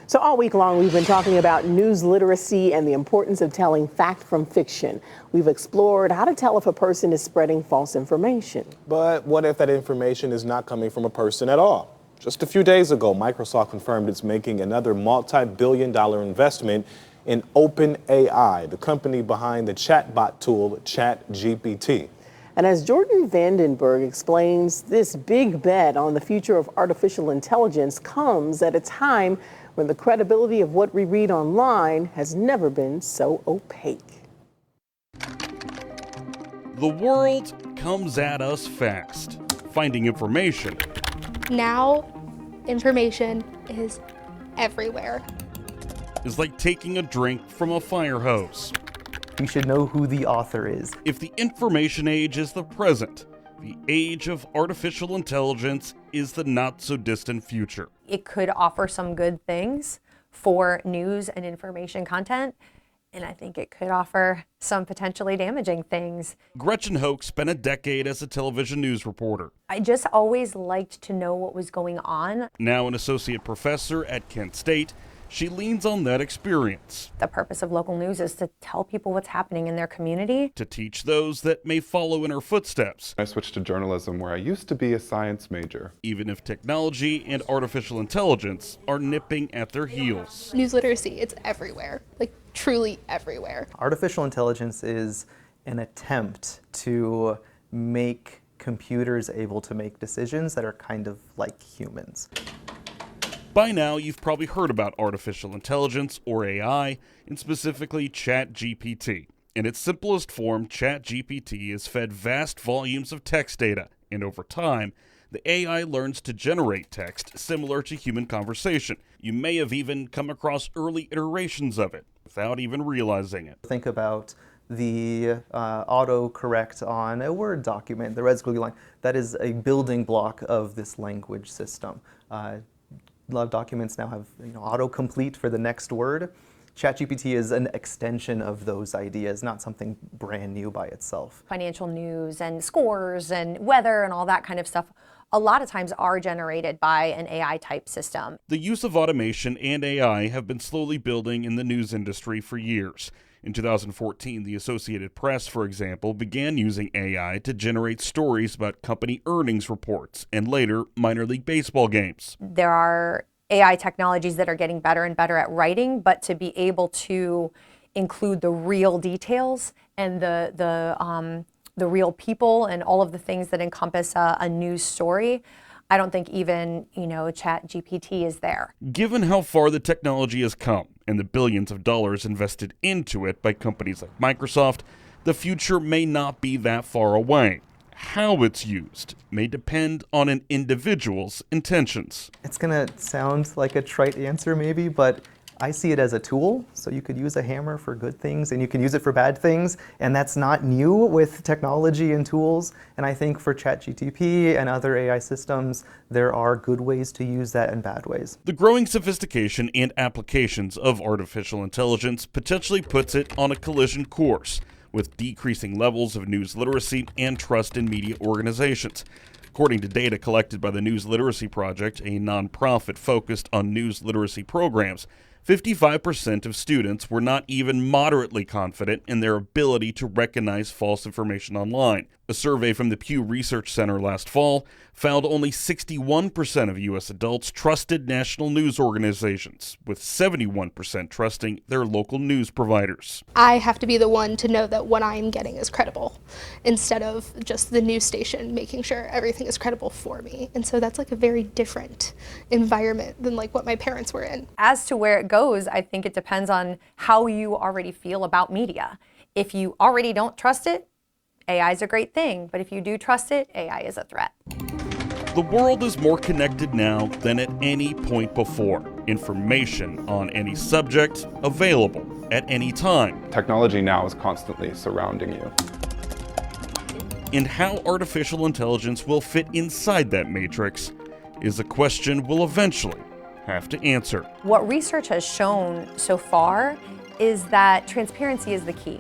So all week long, we've been talking about news literacy and the importance of telling fact from fiction. We've explored how to tell if a person is spreading false information. But what if that information is not coming from a person at all? Just a few days ago, Microsoft confirmed it's making another multi-billion-dollar investment in OpenAI, the company behind the chatbot tool ChatGPT. And as Jordan Vandenberg explains, this big bet on the future of artificial intelligence comes at a time when the credibility of what we read online has never been so opaque. The world comes at us fast. Finding information. Now, information is everywhere. Is like taking a drink from a fire hose. You should know who the author is. If the information age is the present, the age of artificial intelligence is the not-so-distant future. It could offer some good things for news and information content, and I think it could offer some potentially damaging things. Gretchen Hoke spent a decade as a television news reporter. I just always liked to know what was going on. Now an associate professor at Kent State, she leans on that experience. The purpose of local news is to tell people what's happening in their community. To teach those that may follow in her footsteps. I switched to journalism where I used to be a science major. Even if technology and artificial intelligence are nipping at their heels. News literacy, it's everywhere, like truly everywhere. Artificial intelligence is an attempt to make computers able to make decisions that are kind of like humans. By now, you've probably heard about artificial intelligence, or AI, and specifically ChatGPT. In its simplest form, ChatGPT is fed vast volumes of text data, and over time, the AI learns to generate text similar to human conversation. You may have even come across early iterations of it, without even realizing it. Think about the autocorrect on a Word document, the red squiggly line. That is a building block of this language system. A lot of documents now have autocomplete for the next word. ChatGPT is an extension of those ideas, not something brand new by itself. Financial news and scores and weather and all that kind of stuff a lot of times are generated by an AI type system. The use of automation and AI have been slowly building in the news industry for years. In 2014, the Associated Press, for example, began using AI to generate stories about company earnings reports and later minor league baseball games. There are AI technologies that are getting better and better at writing, but to be able to include the real details and the real people and all of the things that encompass a news story, I don't think even, ChatGPT is there. Given how far the technology has come and the billions of dollars invested into it by companies like Microsoft, the future may not be that far away. How it's used may depend on an individual's intentions. It's gonna sound like a trite answer maybe, but I see it as a tool, so you could use a hammer for good things and you can use it for bad things, and that's not new with technology and tools. And I think for ChatGPT and other AI systems, there are good ways to use that and bad ways. The growing sophistication and applications of artificial intelligence potentially puts it on a collision course with decreasing levels of news literacy and trust in media organizations. According to data collected by the News Literacy Project, a nonprofit focused on news literacy programs, 55% of students were not even moderately confident in their ability to recognize false information online. A survey from the Pew Research Center last fall found only 61% of U.S. adults trusted national news organizations, with 71% trusting their local news providers. I have to be the one to know that what I'm getting is credible, instead of just the news station making sure everything is credible for me. And so that's like a very different environment than like what my parents were in. As to where it goes, I think it depends on how you already feel about media. If you already don't trust it, AI is a great thing, but if you do trust it, AI is a threat. The world is more connected now than at any point before. Information on any subject available at any time. Technology now is constantly surrounding you. And how artificial intelligence will fit inside that matrix is a question we'll eventually have to answer. What research has shown so far is that transparency is the key.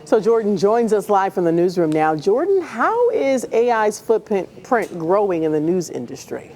So Jordan joins us live from the newsroom now. Jordan, how is AI's footprint growing in the news industry?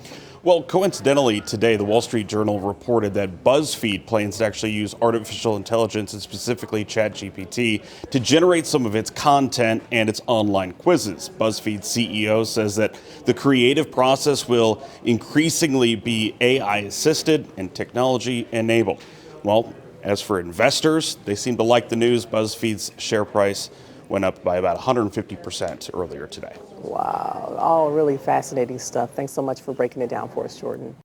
Well, coincidentally, today the Wall Street Journal reported that BuzzFeed plans to actually use artificial intelligence and specifically ChatGPT to generate some of its content and its online quizzes. BuzzFeed's CEO says that the creative process will increasingly be AI assisted and technology enabled. Well, as for investors, they seem to like the news. BuzzFeed's share price went up by about 150% earlier today. Wow, all really fascinating stuff. Thanks so much for breaking it down for us, Jordan.